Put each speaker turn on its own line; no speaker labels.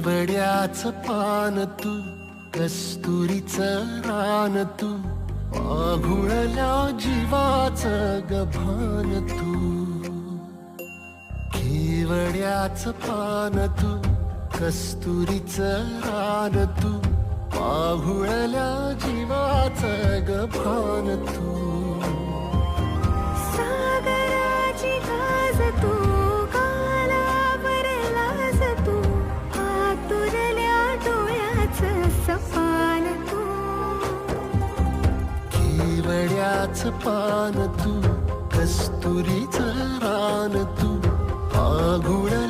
केवड्याचं पान तू, कस्तुरीचं रान तू, पाघुळल्या जीवाचं गभान तू. केवड्याचं पान तू, कस्तुरीचं रान तू, पाघुळल्या जीवाचं गभान तू.
सागराची लाज तू,
केवड्याचं पान तू, कस्तुरीचं रान तू, पाघुळ